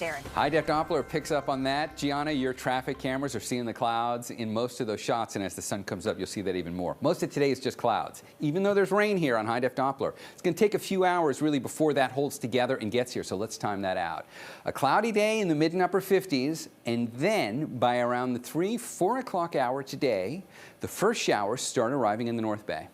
Darren. High-def Doppler picks up on that. Gianna, your traffic cameras are seeing the clouds in most of those shots, and as the sun comes up, you'll see that even more. Most of today is just clouds, even though there's rain here on high-def Doppler. It's going to take a few hours, really, before that holds together and gets here, so let's time that out. A cloudy day in the mid and upper 50s, and then by around the 3-4 o'clock hour today, the first showers start arriving in the North Bay.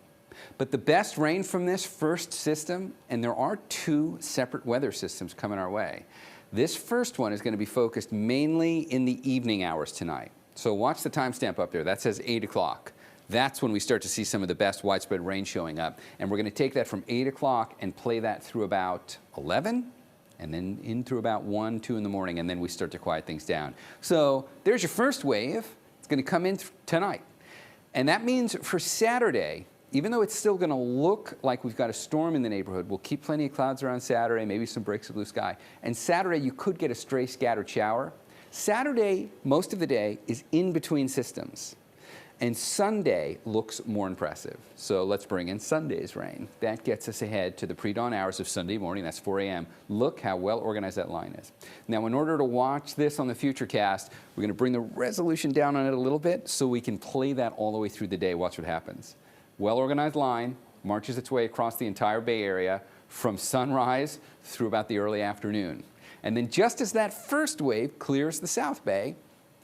But the best rain from this first system, and there are two separate weather systems coming our way. This first one is going to be focused mainly in the evening hours tonight. So watch the timestamp up there. That says 8 o'clock. That's when we start to see some of the best widespread rain showing up. And we're going to take that from 8 o'clock and play that through about 11, and then in through about 1, 2 in the morning, and then we start to quiet things down. So there's your first wave. It's going to come in tonight. And that means for Saturday, even though it's still going to look like we've got a storm in the neighborhood, we'll keep plenty of clouds around Saturday, maybe some breaks of blue sky. And Saturday, you could get a stray scattered shower. Saturday, most of the day, is in between systems. And Sunday looks more impressive. So let's bring in Sunday's rain. That gets us ahead to the pre-dawn hours of Sunday morning. That's 4 a.m. Look how well organized that line is. Now, in order to watch this on the Futurecast, we're going to bring the resolution down on it a little bit so we can play that all the way through the day. Watch what happens. Well-organized line marches its way across the entire Bay Area from sunrise through about the early afternoon. And then just as that first wave clears the South Bay,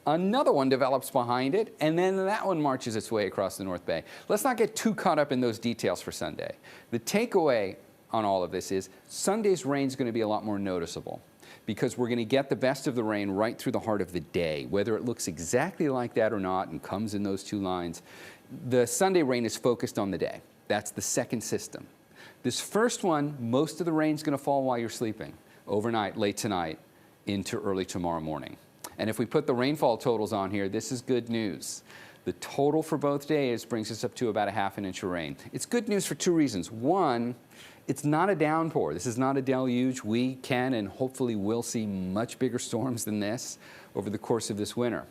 another one develops behind it, and then that one marches its way across the North Bay. Let's not get too caught up in those details for Sunday. The takeaway on all of this is Sunday's rain is going to be a lot more noticeable, because we're going to get the best of the rain right through the heart of the day. Whether it looks exactly like that or not and comes in those two lines, the Sunday rain is focused on the day. That's the second system. This first one, most of the rain is going to fall while you're sleeping, overnight, late tonight, into early tomorrow morning. And if we put the rainfall totals on here, this is good news. The total for both days brings us up to about a ½ inch of rain. It's good news for two reasons. One, it's not a downpour. This is not a deluge. We can and hopefully will see much bigger storms than this over the course of this winter.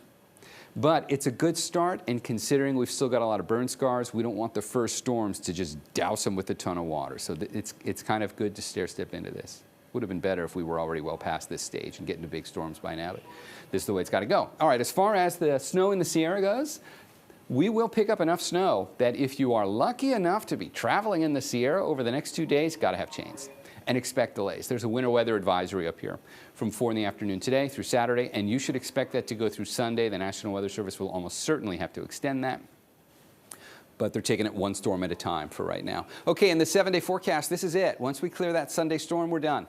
But it's a good start, and considering we've still got a lot of burn scars, we don't want the first storms to just douse them with a ton of water. So it's kind of good to stair-step into this. Would have been better if we were already well past this stage and getting to big storms by now, but this is the way it's got to go. All right, as far as the snow in the Sierra goes, we will pick up enough snow that if you are lucky enough to be traveling in the Sierra over the next 2 days, got to have chains and expect delays. There's a winter weather advisory up here from 4 in the afternoon today through Saturday, and you should expect that to go through Sunday. The National Weather Service will almost certainly have to extend that, but they're taking it one storm at a time for right now. Okay, in the 7-day forecast, this is it. Once we clear that Sunday storm, we're done.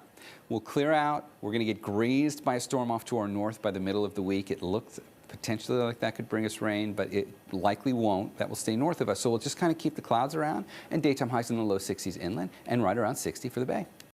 We'll clear out. We're going to get grazed by a storm off to our north by the middle of the week. It looks potentially like that could bring us rain, but it likely won't. That will stay north of us. So we'll just kind of keep the clouds around, and daytime highs in the low 60s inland and right around 60 for the Bay.